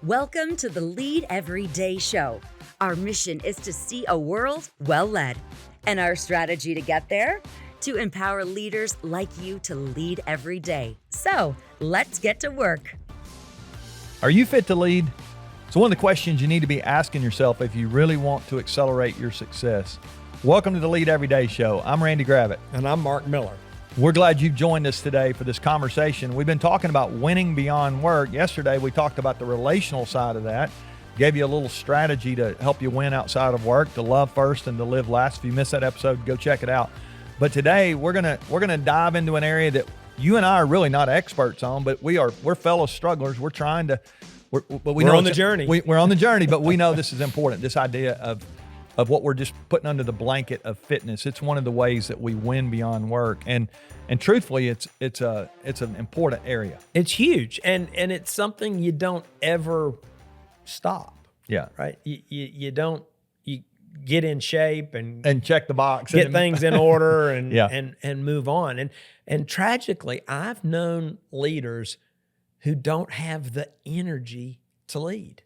Welcome to the Lead Every Day show. Our mission is to see a world well led. And our strategy to get there? To empower leaders like you to lead every day. So let's get to work. Are you fit to lead? It's one of the questions you need to be asking yourself if you really want to accelerate your success. Welcome to the Lead Every Day show. I'm Randy Gravitt. And I'm Mark Miller. We're glad you've joined us today for this conversation. We've been talking about winning beyond work. Yesterday, we talked about the relational side of that, gave you a little strategy to help you win outside of work, to love first and to live last. If you missed that episode, go check it out. But today, we're gonna dive into an area that you and I are really not experts on, but we're fellow strugglers. We're on the journey. We're on the journey, but we know this is important. This idea of what we're just putting under the blanket of fitness. It's one of the ways that we win beyond work. And truthfully, it's an important area. It's huge. And it's something you don't ever stop. Yeah. Right. You get in shape and check the box, get things in order and yeah. and move on. And tragically, I've known leaders who don't have the energy to lead.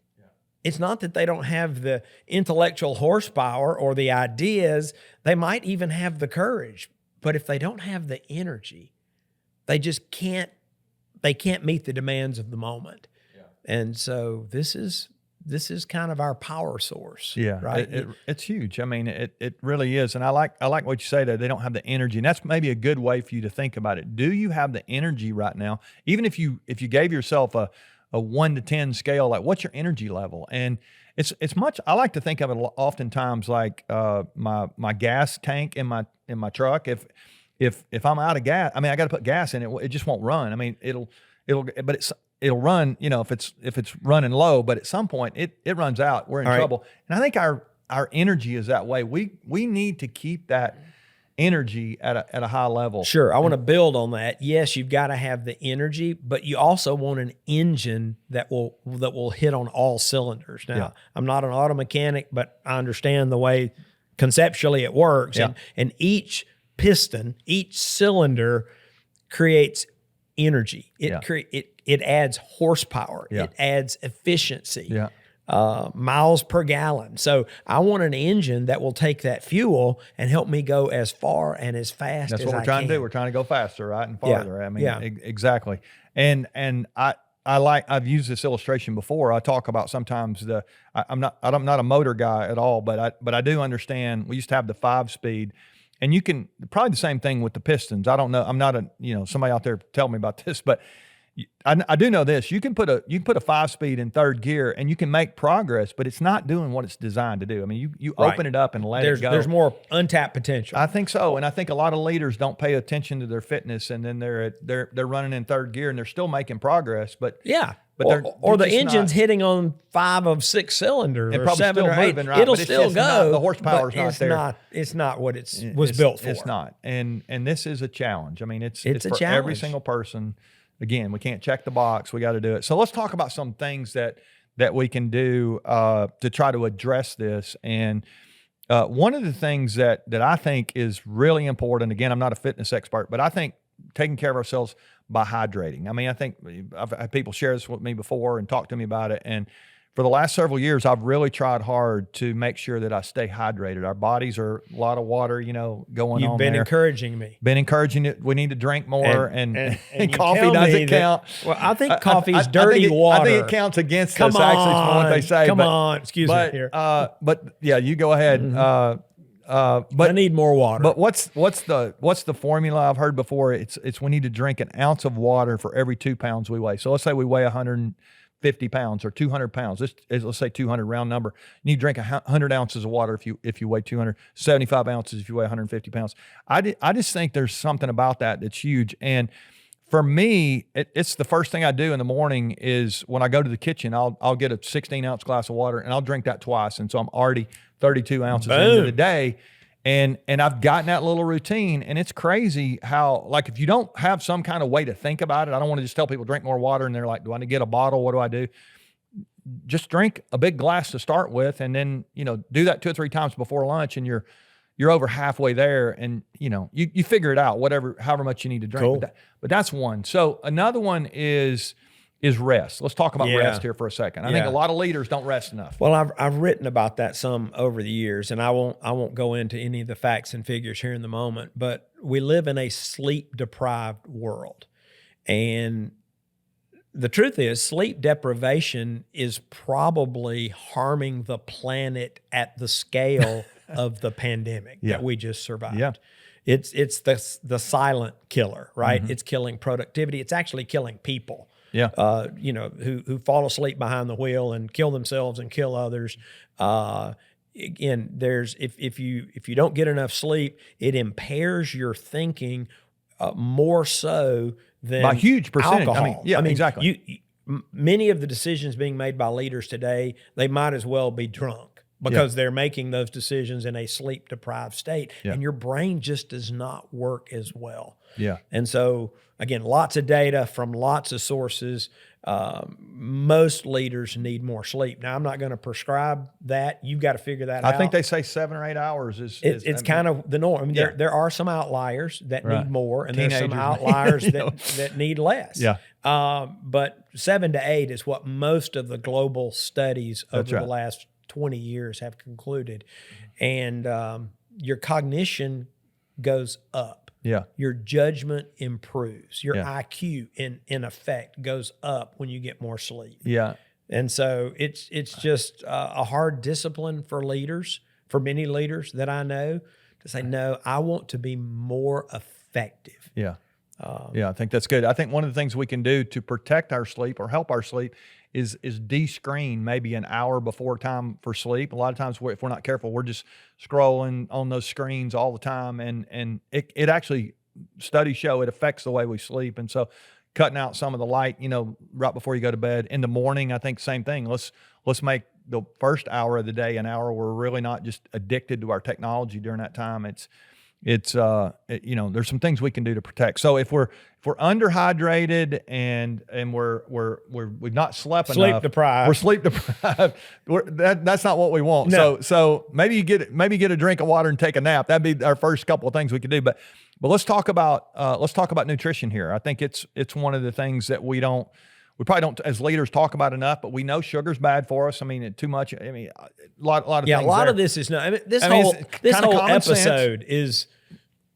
It's not that they don't have the intellectual horsepower or the ideas. They might even have the courage, but if they don't have the energy, they just can't meet the demands of the moment. Yeah. And so this is kind of our power source. Yeah, right. It's huge. I mean, it really is. And I like what you say there. They don't have the energy, and that's maybe a good way for you to think about it. Do you have the energy right now? Even if you gave yourself a 1 to 10 scale, like what's your energy level? And it's much, I like to think of it oftentimes like my gas tank in my truck. If I'm out of gas, I mean, I got to put gas in it. It just won't run. I mean, it'll run, if it's running low, but at some point it runs out. We're in trouble. And I think our energy is that way. We need to keep that energy at a high level. Sure. I want to build on that. Yes, you've got to have the energy, but you also want an engine that will hit on all cylinders. Now, yeah. I'm not an auto mechanic, but I understand the way conceptually it works. Yeah. And each piston, each cylinder creates energy. It adds horsepower. Yeah. It adds efficiency. Yeah. Miles per gallon. So I want an engine that will take that fuel and help me go as far and as fast as I can. That's what we're trying to do. We're trying to go faster, right? And farther. Yeah. I mean, exactly. And I've used this illustration before. I talk about sometimes I'm not a motor guy at all, but I do understand. We used to have the 5-speed, and you can probably the same thing with the pistons. I don't know. I'm not somebody out there tell me about this, but I do know this. You can put a 5-speed in third gear and you can make progress, but it's not doing what it's designed to do. I mean, you open it up and let it go. There's more untapped potential. I think so, and I think a lot of leaders don't pay attention to their fitness, and then they're running in third gear and they're still making progress. But yeah, but or the engine's hitting on 5 of 6 cylinders, and or probably 7 still or 8. moving, right? It'll but still go. The horsepower's not there. It's not what it was built for. It's not, and this is a challenge. I mean, it's a for challenge. Every single person. Again, we can't check the box. We got to do it. So let's talk about some things that we can do to try to address this. And one of the things that I think is really important, again, I'm not a fitness expert, but I think taking care of ourselves by hydrating. I mean, I think I've had people share this with me before and talk to me about it. And for the last several years, I've really tried hard to make sure that I stay hydrated. Our bodies are a lot of water, going on. You've been encouraging me. Been encouraging it. We need to drink more, and coffee doesn't count. Well, I think coffee's dirty water. I think it counts against us, actually, from what they say. Come on, excuse me here. But yeah, you go ahead. Mm-hmm. But I need more water. But what's the formula I've heard before? It's we need to drink an ounce of water for every 2 pounds we weigh. So let's say we weigh 150 pounds or 200 pounds. Let's say 200, round number. You need to drink 100 ounces of water if you weigh 275 ounces if you weigh 150 pounds. I just think there's something about that that's huge. And for me, it's the first thing I do in the morning is when I go to the kitchen, I'll get a 16-ounce glass of water and I'll drink that twice. And so I'm already 32 ounces into the day. And I've gotten that little routine, and it's crazy how, like, if you don't have some kind of way to think about it, I don't want to just tell people drink more water and they're like, do I need to get a bottle? What do I do? Just drink a big glass to start with, and then, do that 2 or 3 times before lunch, and you're over halfway there, and you figure it out, however much you need to drink. Cool. But that's one. So another one is is rest. Let's talk about Yeah. rest here for a second. I think Yeah. a lot of leaders don't rest enough. Well, I've written about that some over the years, and I won't go into any of the facts and figures here in the moment. But we live in a sleep deprived world, and the truth is, sleep deprivation is probably harming the planet at the scale of the pandemic Yeah. that we just survived. Yeah. It's the silent killer, right? It's killing productivity. It's actually killing people. Yeah. Who fall asleep behind the wheel and kill themselves and kill others. Again, if you don't get enough sleep, it impairs your thinking more so than By a huge percentage. alcohol. Exactly. Many of the decisions being made by leaders today, they might as well be drunk because they're making those decisions in a sleep deprived state, and your brain just does not work as well. Yeah. And so, again, lots of data from lots of sources. Most leaders need more sleep. Now, I'm not going to prescribe that. You've got to figure that out. I think they say 7 or 8 hours is it's kind of the norm. I mean, there are some outliers that Right. need more, and there's some Teenagers. outliers You know. that need less. Yeah. But 7 to 8 is what most of the global studies over right. the last 20 years have concluded. And your cognition goes up. Yeah. Your judgment improves. Your Yeah. IQ, in effect, goes up when you get more sleep. Yeah. And so it's just a hard discipline for leaders, for many leaders that I know, to say, no, I want to be more effective. Yeah. I think that's good. I think one of the things we can do to protect our sleep or help our sleep is de-screen maybe an hour before time for sleep. A lot of times if we're not careful, we're just scrolling on those screens all the time. And it actually, studies show it affects the way we sleep. And so cutting out some of the light, right before you go to bed. In the morning, I think same thing. Let's make the first hour of the day an hour where we're really not just addicted to our technology during that time. There's some things we can do to protect. So if we're underhydrated and we've not slept Sleep enough, deprived. we're sleep deprived. That's not what we want. No. So maybe get a drink of water and take a nap. That'd be our first couple of things we could do. But let's talk about nutrition here. I think it's one of the things that we probably don't as leaders talk about enough, but we know sugar's bad for us. I mean, too much. I mean, a lot of things. A lot there. of this is no. I mean, this I mean, whole it's this kinda whole common sense. episode is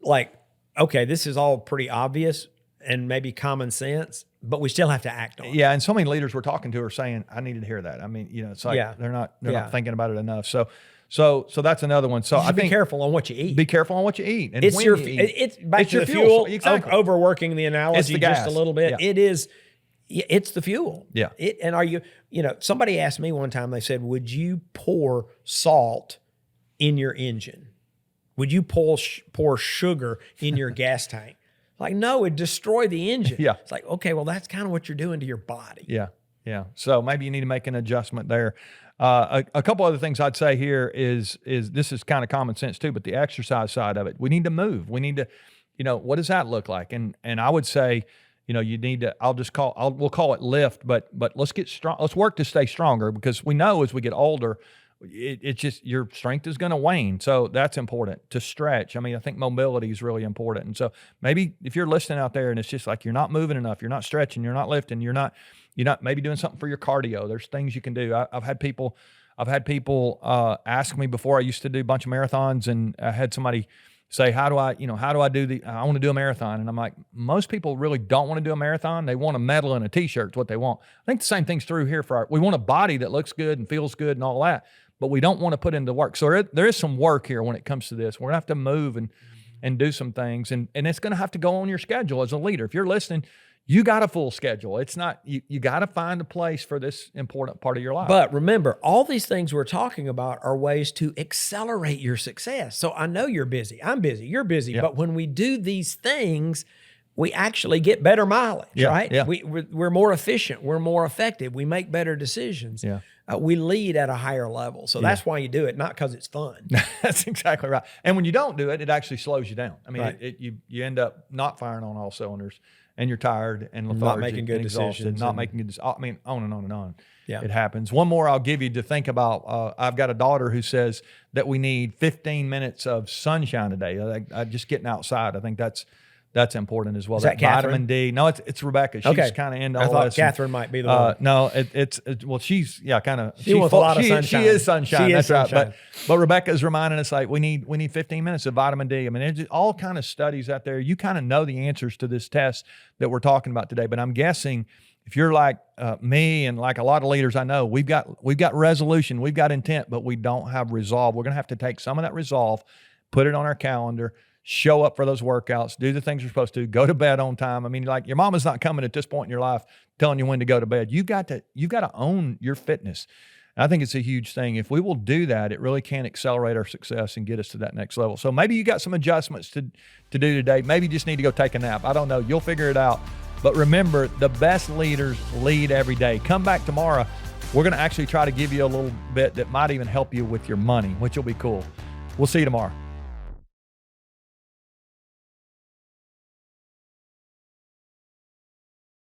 like, okay, this is all pretty obvious and maybe common sense, but we still have to act on it. Yeah, and so many leaders we're talking to are saying, "I needed to hear that." I mean, it's like they're not thinking about it enough. So that's another one. So You I should think be careful on what you eat. be careful on what you eat and It's when your you eat. it's back It's to your the fuel. fuel. Exactly. Overworking the It's analogy the just a gas. little bit. Yeah. It is. It's the fuel. Yeah. And are you? Somebody asked me one time. They said, "Would you pour salt in your engine? Would you pour sugar in your gas tank?" Like, no, it'd destroy the engine. Yeah. It's like, okay, well, that's kind of what you're doing to your body. Yeah. So maybe you need to make an adjustment there. A couple other things I'd say here is this is kind of common sense too, but the exercise side of it, we need to move. We need to, what does that look like? And I would say, you need to, we'll call it lift, but let's get strong. Let's work to stay stronger because we know as we get older, it's just your strength is going to wane. So that's important to stretch. I mean, I think mobility is really important. And so maybe if you're listening out there and it's just like, you're not moving enough, you're not stretching, you're not lifting, you're not maybe doing something for your cardio. There's things you can do. I've had people ask me before. I used to do a bunch of marathons, and I had somebody say, how do I do I want to do a marathon. And I'm like, most people really don't want to do a marathon. They want a medal and a t-shirt. It's what they want. I think the same thing's true here we want a body that looks good and feels good and all that, but we don't want to put into work. So there is some work here when it comes to this. We're gonna have to move and do some things. And it's gonna have to go on your schedule as a leader. If you're listening, you got a full schedule. It's not, you got to find a place for this important part of your life. But remember, all these things we're talking about are ways to accelerate your success. So I know you're busy. I'm busy. You're busy. But when we do these things, we actually get better mileage, right? Yeah. We're more efficient. We're more effective. We make better decisions. Yeah. We lead at a higher level. So that's why you do it, not because it's fun. That's exactly right. And when you don't do it, it actually slows you down. I mean, Right. you end up not firing on all cylinders, and you're tired and lethargic, Not making good and exhausted, decisions not and- making good decisions. I mean, on and on and on. Yeah. It happens. One more I'll give you to think about. I've got a daughter who says that we need 15 minutes of sunshine a day. Just getting outside. I think that's That's important as well. Is that Catherine? vitamin D. No, it's Rebecca. She's Okay. kind of into I all thought this. Catherine might be the one. No, well, she's kind of. She wants a lot of sunshine. She is sunshine. She is That's sunshine. right. But Rebecca is reminding us like we need 15 minutes of vitamin D. I mean, there's all kind of studies out there. You kind of know the answers to this test that we're talking about today. But I'm guessing if you're like me and like a lot of leaders I know, we've got resolution, we've got intent, but we don't have resolve. We're going to have to take some of that resolve, put it on our calendar, show up for those workouts, do the things you're supposed to, go to bed on time. I mean, like your mama's not coming at this point in your life telling you when to go to bed. You've got to own your fitness. And I think it's a huge thing. If we will do that, it really can accelerate our success and get us to that next level. So maybe you got some adjustments to do today. Maybe you just need to go take a nap. I don't know. You'll figure it out. But remember, the best leaders lead every day. Come back tomorrow. We're going to actually try to give you a little bit that might even help you with your money, which will be cool. We'll see you tomorrow.